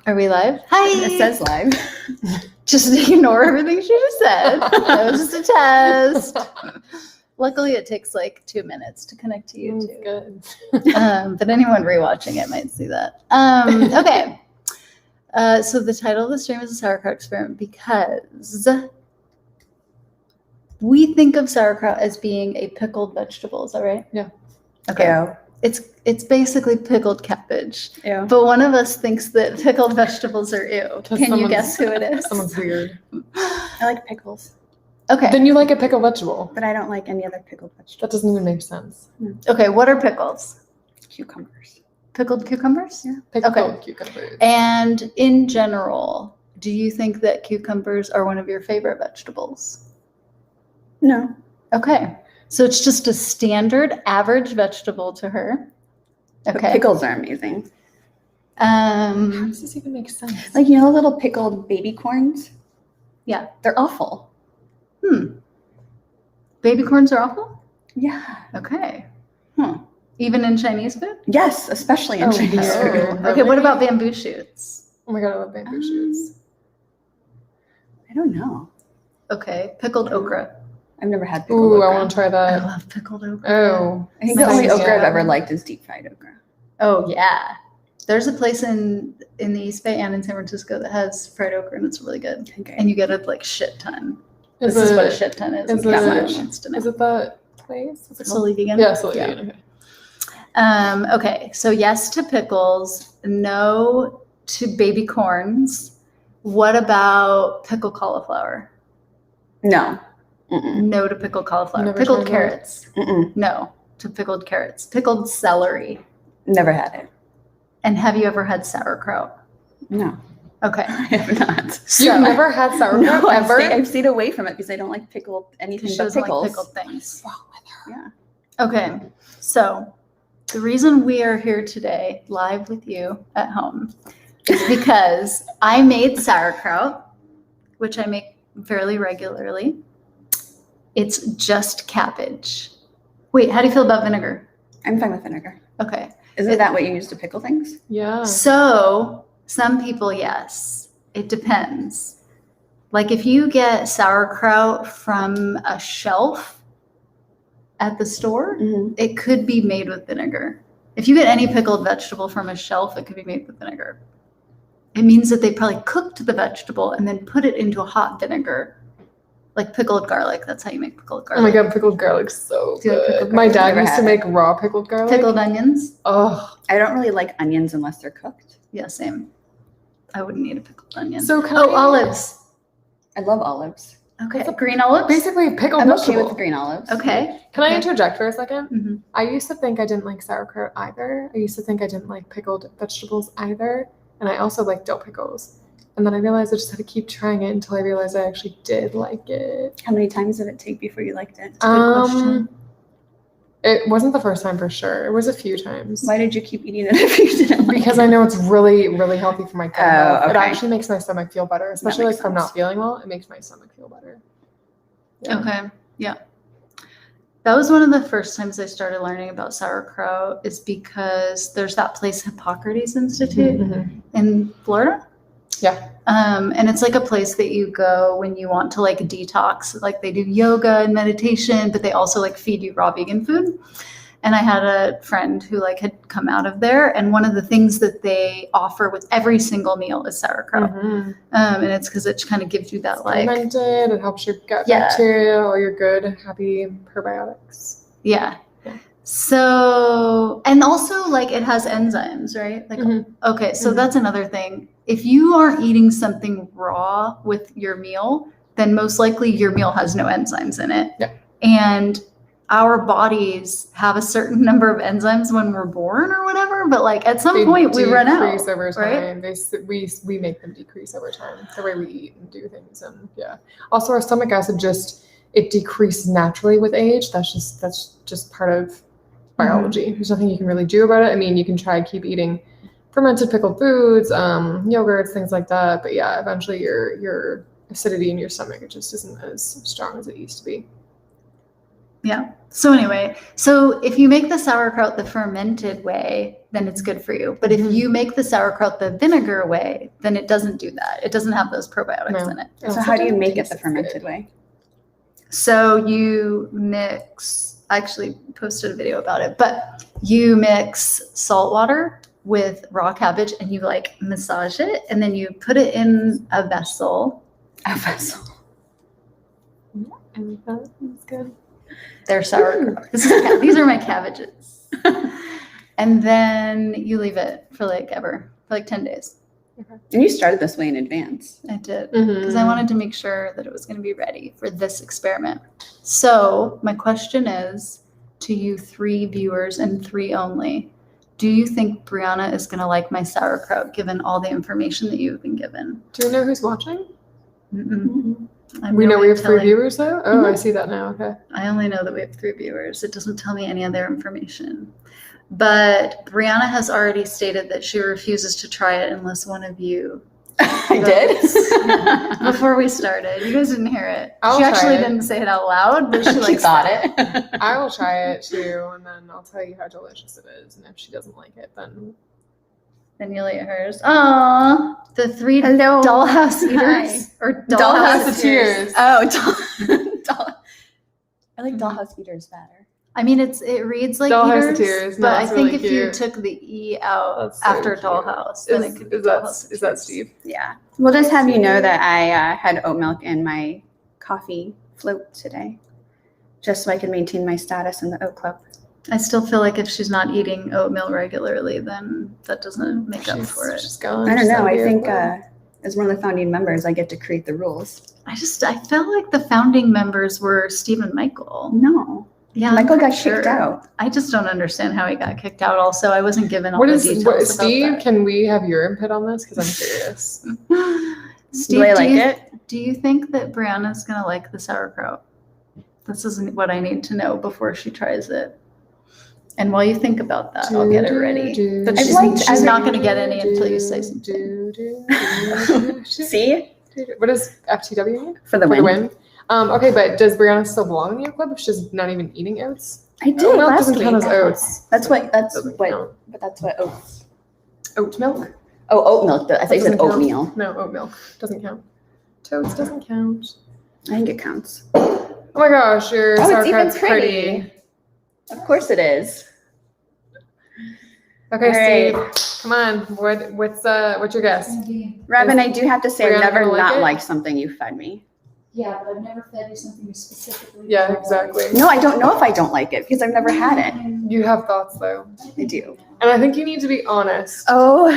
Are we live? Hi. It says live. Just ignore everything she just said. That was just a test. Luckily, it takes like 2 minutes to connect to YouTube. Good. But anyone rewatching it might see that. Okay. So the title of the stream is a sauerkraut experiment because we think of sauerkraut as being a pickled vegetable. Is that right? Yeah. Okay. Ew. It's basically pickled cabbage. Ew. But one of us thinks that pickled vegetables are ew. Can you guess who it is? Someone's weird. I like pickles, Okay. Then you like a pickled vegetable. but I don't like any other pickled vegetable. That doesn't even make sense. Okay. What are pickles? Cucumbers. Pickled cucumbers? Yeah. Pickled cucumbers. And in general, do you think that cucumbers are one of your favorite vegetables? No. Okay. So it's just a standard average vegetable to her. But Okay. pickles are amazing. How does this even make sense? Like, you know, little pickled baby corns? Yeah. They're awful. Baby corns are awful? Yeah. Okay. Even in Chinese food? Yes, especially in Oh, Chinese yeah. food. Okay, what about bamboo shoots? Oh my god, I love bamboo shoots. I don't know. Okay, pickled okra. I've never had pickled Ooh, okra. I want to try I that. love pickled okra. Oh. I think the only Nice. okra I've Yeah. ever liked is deep fried okra. Oh yeah. There's a place in the East Bay and in San Francisco that has fried okra and it's really good. Okay. And you get a like shit ton. Is This is what a it, shit ton is. is in case it- anyone wants to know. is it that place? What's it called? Solely vegan? Yeah, solely vegan. Okay. Okay, so yes to pickles, no to baby corns. What about pickled cauliflower? No. Mm-mm. No to pickled cauliflower. Never Pickled tried that. carrots? Mm-mm. No to pickled carrots. Pickled celery. Never had it. And have you ever had sauerkraut? No. Okay. I have not. So, You've never had sauerkraut No, ever? I've stayed away from it because I don't like pickled anything she but doesn't pickles. like pickled things. Yeah. Okay, so the reason we are here today, live with you at home, is because I made sauerkraut, which I make fairly regularly. It's just cabbage. Wait, how do you feel about vinegar? I'm fine with vinegar. Okay, Isn't that what you use to pickle things? Yeah. so some people, yes, it depends. Like if you get sauerkraut from a shelf at the store, Mm-hmm. it could be made with vinegar. If you get any pickled vegetable from a shelf, it could be made with vinegar. It means that they probably cooked the vegetable and then put it into a hot vinegar, like pickled garlic. That's how you make pickled Oh garlic. my god, pickled garlic's so Do you like good. pickled My garlic? dad Never used to had make raw pickled garlic. Pickled onions? Oh. I don't really like onions unless they're cooked. Yeah, same. I wouldn't eat a pickled onion. So can Oh, I- olives. I love olives. Okay, It's a- green olives? Basically, pickled I'm vegetable. okay with green olives. Okay. Can I Okay. interject for a second? Mhm. I used to think I didn't like sauerkraut either. I used to think I didn't like pickled vegetables either. And I also like dill pickles. And then I realized I just had to keep trying it until I realized I actually did like it. How many times did it take before you liked it? Good question. It wasn't the first time for sure. It was a few times. Why did you keep eating it if you didn't like Because it? I know it's really, really healthy for my gut health. It okay. actually makes my stomach feel better, especially like makes if I'm sense. not feeling well. It makes my stomach feel better. Yeah. Okay. Yeah. That was one of the first times I started learning about sauerkraut is because there's that place Hippocrates Institute Mhm. in Florida. Yeah. And it's like a place that you go when you want to like detox. Like they do yoga and meditation, but they also like feed you raw vegan food. And I had a friend who like had come out of there, and one of the things that they offer with every single meal is sauerkraut. Mhm. And it's because it kind of gives you that like, Fermented, it helps your gut Yeah. bacteria, all your good, happy probiotics. yeah. Yeah. So, and also like it has enzymes, right? Like, Mhm. okay, so Mhm. that's another thing. If you aren't eating something raw with your meal, then most likely your meal has no enzymes in it. Yeah. And our bodies have a certain number of enzymes when we're born or whatever, but like at some They point we run out. decrease over right? time. We make them decrease over time. The way we eat and do things, and yeah. Also, our stomach acid it decreases naturally with age. That's just part of biology. There's nothing you can really do about it. I mean, you can try to keep eating fermented pickled foods, yogurts, things like that. But yeah, eventually your acidity in your stomach, it just isn't as strong as it used to be. Yeah. So anyway, so if you make the sauerkraut the fermented way, then it's good for you. But if you make the sauerkraut the vinegar way, then it doesn't do that. It doesn't have those probiotics in it. So how do you make it the fermented way? So you mix, I actually posted a video about it, but you mix salt water with raw cabbage and you like massage it and then you put it in a vessel. A vessel. I like that. That's good. They're sauerkraut. These are my cabbages. And then you leave it for like 10 days. And you started this way in advance. I did because I wanted to make sure that it was going to be ready for this experiment. So my question is to you 3 viewers and 3 only. Do you think Briana is going to like my sauerkraut given all the information that you've been given? Do we know who's watching? We know we have 3 viewers though? Oh, I see that now. Okay. I only know that we have 3 viewers. It doesn't tell me any other information. But Briana has already stated that she refuses to try it unless one of you I did? before we started. You guys didn't hear it. I'll She try actually it. didn't say it out loud, but she She like thought it. I will try it too, and then I'll tell you how delicious it is. And if she doesn't like it, then Then you'll eat hers. Aw, the 3 Hello. dollhouse eaters or Dollhouse dollhouse tears. Oh, I like dollhouse eaters better. I mean, it reads like Dollhouse eaters, tears. No, but I it's think really if you cute. took the E out That's so after cute. dollhouse, then it could be Is that dollhouse. Steve? Yeah. We'll just have you know that I had oat milk in my coffee float today, just so I could maintain my status in the oat club. I still feel like if she's not eating oatmeal regularly, then that doesn't make up for it. She's gone. I don't She's know. out I here. think as one of the founding members, I get to create the rules. I felt like the founding members were Steve and Michael. No. Yeah, I'm Michael got pretty kicked sure. out. I just don't understand how he got kicked out. Also, I wasn't given all What the is details what, about Steve? that. Can we have your input on this? Because I'm curious. Steve, Do I like it? Do you think that Brianna's gonna like the sauerkraut? This isn't what I need to know before she tries it. And while you think about that, I'll get it ready. But I've she's, liked she's every- not gonna get any until you say something. See? What does FTW mean? For the For the win. win. Okay, but does Brianna still belong in your club if she's not even eating oats? I did Oat milk last doesn't week. count as oats. That's what Doesn't count. but that's what oats. Oat milk? Oh, oat milk. I thought you said Doesn't count. oatmeal. No, oat milk doesn't count. Toast doesn't count. I think it counts. Oh my gosh, your Oh, it's even sauerkraut's pretty. Of course it is. Okay, All Steve, come on. What's your guess? Robin, I do have to say, I've Brianna never gonna like not it? liked something you fed me. Yeah, but I've never fed you something you specifically. Yeah, exactly. No, I don't know if I don't like it because I've never had it. You have thoughts though, I do. and I think you need to be honest. Oh,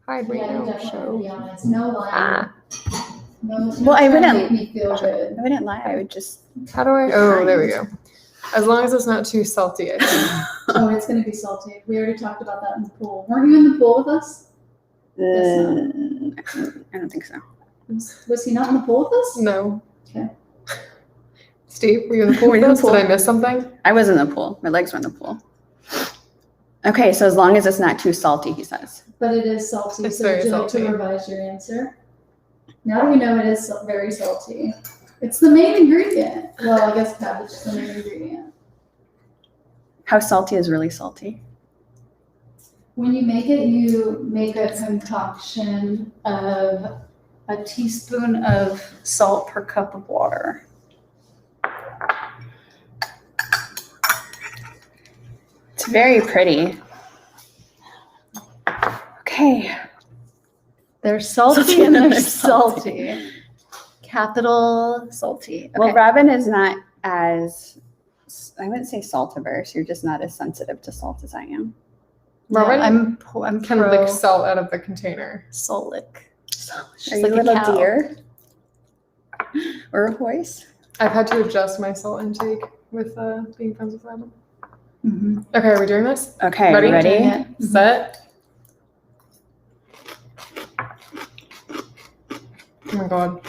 Hide right now. Show. honest. No lying. Ah, Well, I wouldn't- Make me feel good. I wouldn't lie. I would just. how do I? Oh, there we go. As long as it's not too salty, I think. Oh, it's gonna be salty. We already talked about that in the pool. Weren't you in the pool with us? I don't think so. Was he not in the pool with us? No. Okay. Steve, were you in the pool Were with you in the us? Did pool? I miss something? I was in the pool. My legs were in the pool. Okay, so as long as it's not too salty, he says. But it is salty. It's So very would you like salty. to revise your answer? Now that we know it is very salty. It's the main ingredient. Well, I guess cabbage is the main ingredient. How salty is really salty? When you make a concoction of a teaspoon of salt per cup of water. It's very pretty. Okay. They're salty Salty and and they're they're salty. salty. Capital salty. Okay. Well, Robin is not as, I wouldn't say salt averse. You're just not as sensitive to salt as I am. Robin I'm can pro lick salt out of the container. salt lick. Are you like a a little cow. deer? Or a horse? I've had to adjust my salt intake with being friends with Robin. Mm-hmm. Okay, are we doing this? Okay, Ready? ready? Set. Oh my god.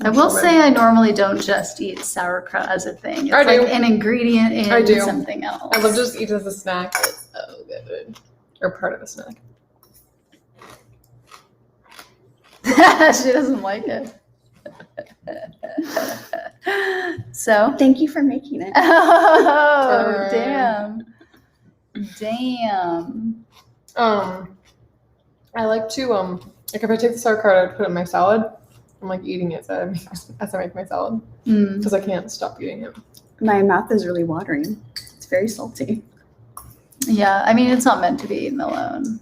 I will say I normally don't just eat sauerkraut as a thing. It's I do. like an ingredient in I do. something else. I love to just eat it as a snack. It's so good. Or part of a snack. She doesn't like it. So, Thank you for making it. oh, damn. Damn. I like to like if I take the sauerkraut, I put it in my salad. I'm like eating it as I make my salad Mm. because I can't stop eating it. My mouth is really watering. It's very salty. Yeah, I mean, it's not meant to be eaten alone.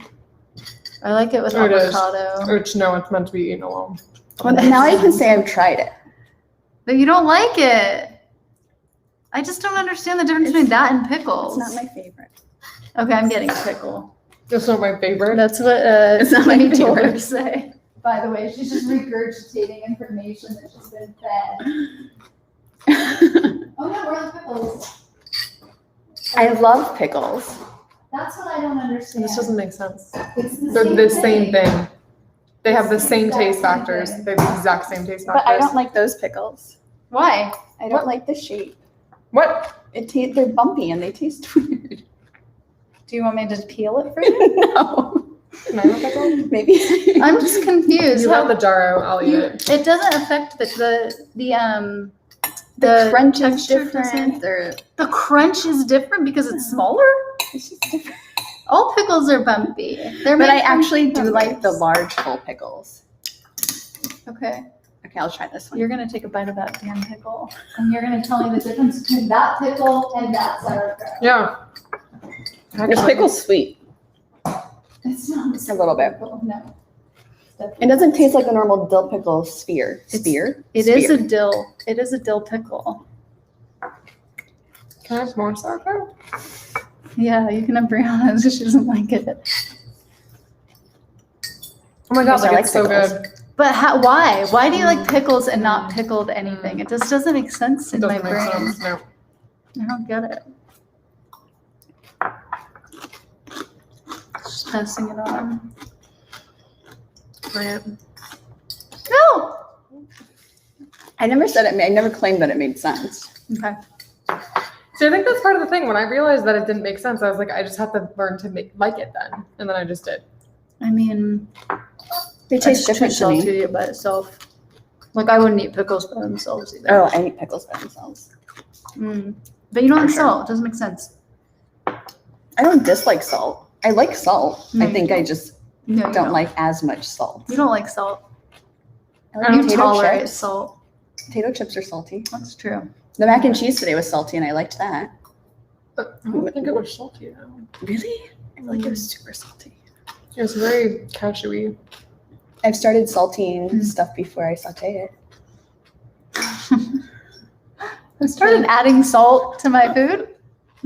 I like it with It is. avocado. Which no, it's meant to be eaten alone. Well, now I can say I've tried it. But you don't like it. I just don't understand the difference between that and pickles. It's not my favorite. Okay, I'm getting a pickle. It's not my favorite. That's what It's not my Timmy told her favorite. to say. By the way, she's just regurgitating information that she's been fed. Oh no, where are the pickles? I love pickles. That's what I don't understand. This doesn't make sense. It's the They're same the same thing. They have the It's the same exact taste same factors. thing. They have the exact same taste factors. But I don't like those pickles. Why? I don't What? like the shape. What? They're bumpy and they taste weird. Do you want me to peel it for you? No. Can I have a pickle? Maybe. I'm just confused. You have the jarro. I'll eat it. It doesn't affect the the crunch is texture different. The crunch is different because it's smaller. It's just different. All pickles are bumpy. They're But made I from actually do like the cucumbers. large full pickles. Okay, Okay, I'll try this one. you're gonna take a bite of that damn pickle, and you're gonna tell me the difference between that pickle and that sauerkraut. Yeah. This Actually, pickle's sweet. It's not A little bit. pickle, no. It doesn't taste like a normal dill pickle sphere. Sphere? It is Spear. a dill. It is a dill pickle. Can I have more sauerkraut? Yeah, you can have Briana. She doesn't like it. Oh my god, Because I like like it's so pickles. good. But why? Why do you like pickles and not pickled anything? It just doesn't make sense It in my doesn't make brain. sense. No. I don't get it. Just passing it on. Right. No. I never said it. I never claimed that it made sense. Okay. See, I think that's part of the thing. When I realized that it didn't make sense, I was like, I just have to learn to like it then. And then I just did. I mean, They it's taste too different to me. salty by itself. Like I wouldn't eat pickles by themselves either. Oh, I eat pickles by themselves. Mm. But you don't like For sure. salt. It doesn't make sense. I don't dislike salt. I like salt. No, I you think I just No, you don't like as much salt. You don't like salt. I like You potato tolerate chips. salt. Potato chips are salty. That's true. The mac and cheese today was salty, and I liked that. I don't think it was salty though. Really? I feel like it was super salty. It was very cashewy. I've started salting Mm. stuff before I saute it. I started adding salt to my food.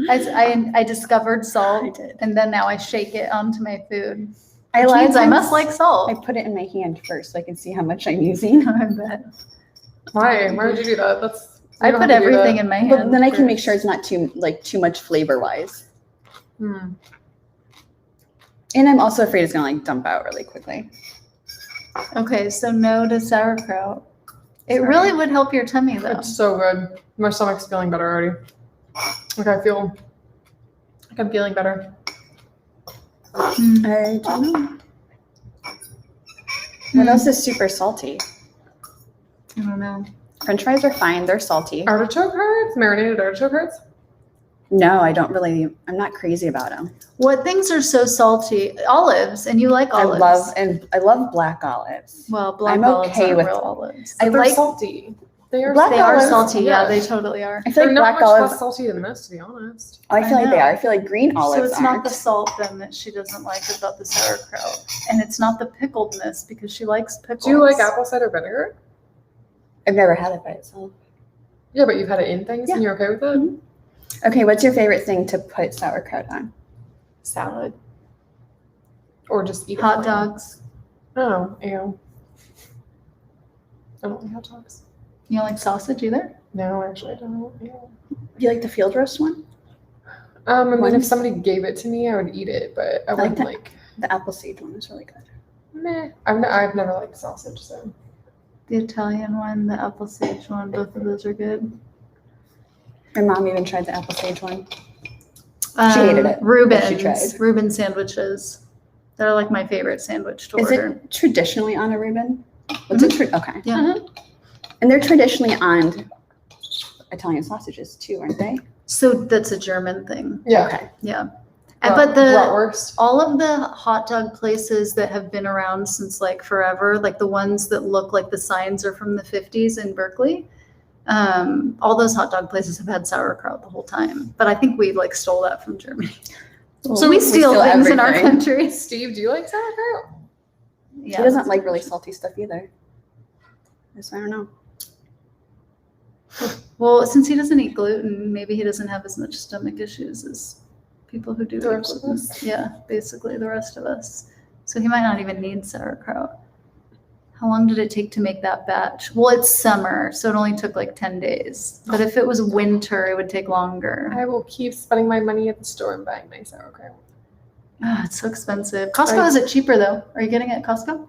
I discovered I salt, did. and then now I shake it onto my food. I Which means I once- must like salt. I put it in my hand first so I can see how much I'm using. I bet. Why? Why would you do that? That's. I put everything in my hand. But then I can make first. sure it's not too much flavor wise. Hmm. And I'm also afraid it's gonna dump out really quickly. Okay, so no to sauerkraut. It Sorry. really would help your tummy though. It's so good. My stomach's feeling better already. Like I feel like I'm feeling better. Mm. I don't know. What else is super salty? I don't know. French fries are fine. They're salty. Artichoke hearts? Marinated artichoke hearts? No, I don't really. I'm not crazy about them. What things are so salty? Olives, and you like olives. I love black olives. Well, black I'm olives okay aren't with- real olives. I But they're like- salty. They are Black They are olives, salty. Yeah, yeah. they totally are. I feel They're like not black much olives. less salty than this, to be honest. I feel I like they know. are. I feel like green olives So it's not aren't. the salt then that she doesn't like about the sauerkraut, and it's not the pickledness because she likes pickles. Do you like apple cider vinegar? I've never had it by itself. Yeah, but you've had it in things Yeah. and you're okay with it? Mhm. Okay, what's your favorite thing to put sauerkraut on? Salad, Or just eat it hot plain? dogs. Oh, ew. I don't like hot dogs. You don't like sausage either? No, actually I don't. Ew. Do you like the field roast one? I mean, if Ones? somebody gave it to me, I would eat it, but I wouldn't that. like. The apple sage one is really good. Meh. I've never liked sausage, so. The Italian one, the apple sage one, both of those are good. My mom even tried the apple sage one. She hated it, but Reuben's, she tried. Reuben sandwiches. They're like my favorite sandwich to Is order. it traditionally on a Reuben? What's it? Okay. Yeah. And And they're traditionally on Italian sausages too, aren't they? So that's a German thing. Yeah. Okay. Yeah. Brat- But bratwurst. all of the hot dog places that have been around since like forever, like the ones that look like the signs are from the 50s in Berkeley, all those hot dog places have had sauerkraut the whole time. But I think we like stole that from Germany. So we steal things in our everything. country. Steve, do you like sauerkraut? Yeah. He doesn't like really salty stuff either. So I don't know. Well, since he doesn't eat gluten, maybe he doesn't have as much stomach issues as people who do The eat rest of gluten. us? Yeah, basically the rest of us. So he might not even need sauerkraut. How long did it take to make that batch? Well, it's summer, so it only took like 10 days. But if it was winter, it would take longer. I will keep spending my money at the store and buying my sauerkraut. Oh, it's so expensive. Costco has it cheaper though. Are you getting it at Costco?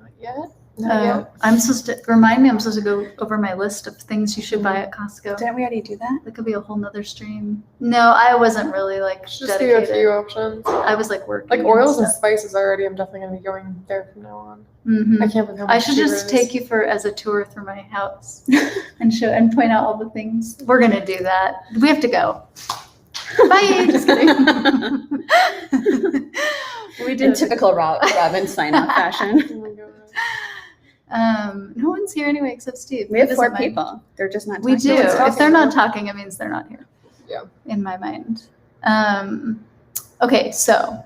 Not yet. Not yet. I'm supposed to remind me. I'm supposed to go over my list of things you should buy at Costco. Didn't we already do that? That could be a whole nother stream. No, I wasn't really like Just give you a dedicated. few options. I was like working. Like oils and stuff. spices already. I'm definitely gonna be going there from now on. Mhm. I can't believe how much I should cheaper just it is. take you as a tour through my house and show and point out all the things. We're gonna do that. We have to go. Bye. Just kidding. We In did. typical Robin sign-off fashion. Oh my God. No one's here anyway except Steve. We have He 4 doesn't mind. people. They're just not We talking. do. No one's If talking they're not about talking, it means they're not here. Yeah. In my mind. Okay, so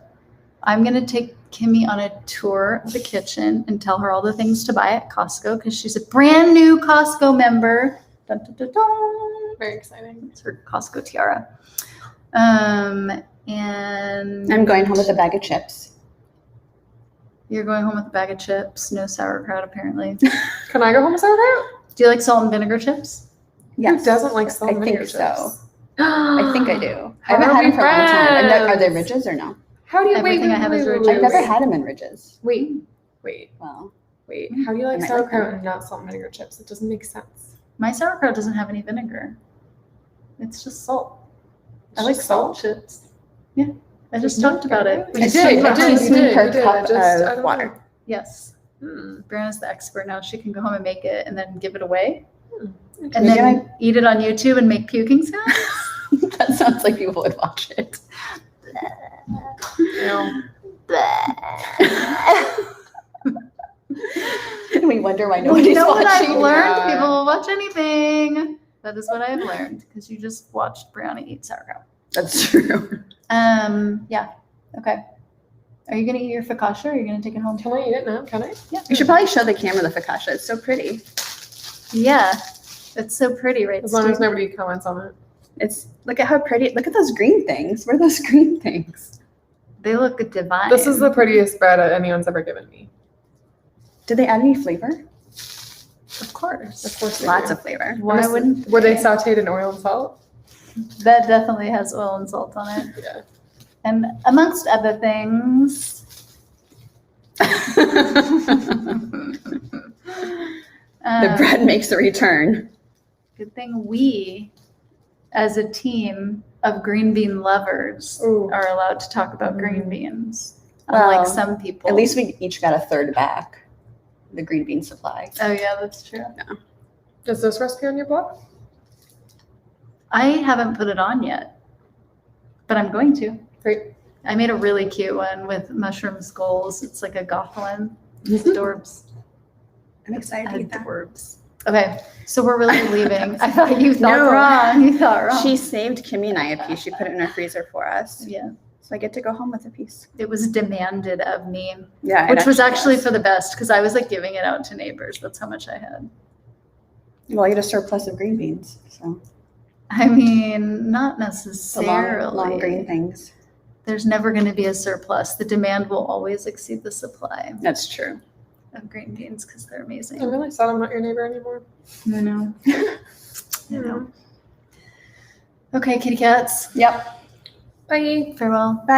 I'm gonna take Kimmy on a tour of the kitchen and tell her all the things to buy at Costco because she's a brand new Costco member. Dun, dun, dun, dun. Very exciting. It's her Costco tiara. And I'm going home with a bag of chips. You're going home with a bag of chips, no sauerkraut apparently. Can I go home with sauerkraut? Do you like salt and vinegar chips? Yes. Who doesn't like salt I and think vinegar so. chips? I think I do. I How haven't are had we them for a long time. Are they friends? ridges or no? How do you Everything I have is wait, ridges. I've never had them in ridges. Wait. Well, How do you like I might like sauerkraut them. and not salt and vinegar chips? It doesn't make sense. My sauerkraut doesn't have any vinegar. It's just salt. I It's like just salt chips. Yeah, I just No talked about it. vinegar? We I just did, talked I about did, it. you teaspoon did, per you did. cup I don't of know. water. Yes, Hmm. Briana's the expert now. She can go home and make it and then give it away and Maybe then eat it on YouTube and make puking sounds. That sounds like people would watch it. Ew. We wonder why You nobody's know what I've watching. learned? Yeah. People will watch anything. That is what I have learned because you just watched Briana eat sauerkraut. That's true. Yeah. Okay. Are you gonna eat your focaccia or are you gonna take it home? Can I eat it now? Can I? Yeah. You should probably show the camera the focaccia. It's so pretty. Yeah. It's so pretty, right? As long as Steve? nobody comments on it. It's look at how pretty. Look at those green things. What are those green things? They look divine. This is the prettiest bread anyone's ever given me. Did they add any flavor? Of course. Of course, they Lots do. of flavor. Why wouldn't Were they sautéed in oil and salt? That definitely has oil and salt on it. Yeah. And amongst other things. The bread makes a return. Good thing we, as a team of green bean lovers, Ooh. are allowed to talk about green Mm. beans. Well, Unlike some people. At least we each got a third back. The green bean supply. Oh, yeah, that's true. Is this recipe on your blog? I haven't put it on yet, but I'm going to. Great. I made a really cute one with mushroom skulls. It's like a goth one. It's adorbs. I'm excited to eat that. Adorbs. Okay, so we're really leaving. I thought you thought No. wrong. You thought wrong. She saved Kimmy and I a piece. She put it in her freezer for us. Yeah, So I get to go home with a piece. it was demanded of me, Yeah. which was actually was. for the best because I was like giving it out to neighbors. That's how much I had. Well, you had a surplus of green beans. So I mean, not the necessarily. long green things. There's never going to be a surplus. The demand will always exceed the supply That's true. of green beans because they're amazing. I'm really sad I'm not your neighbor anymore. I know. You know. Okay, kitty cats. Yep. Bye. Farewell. Bye.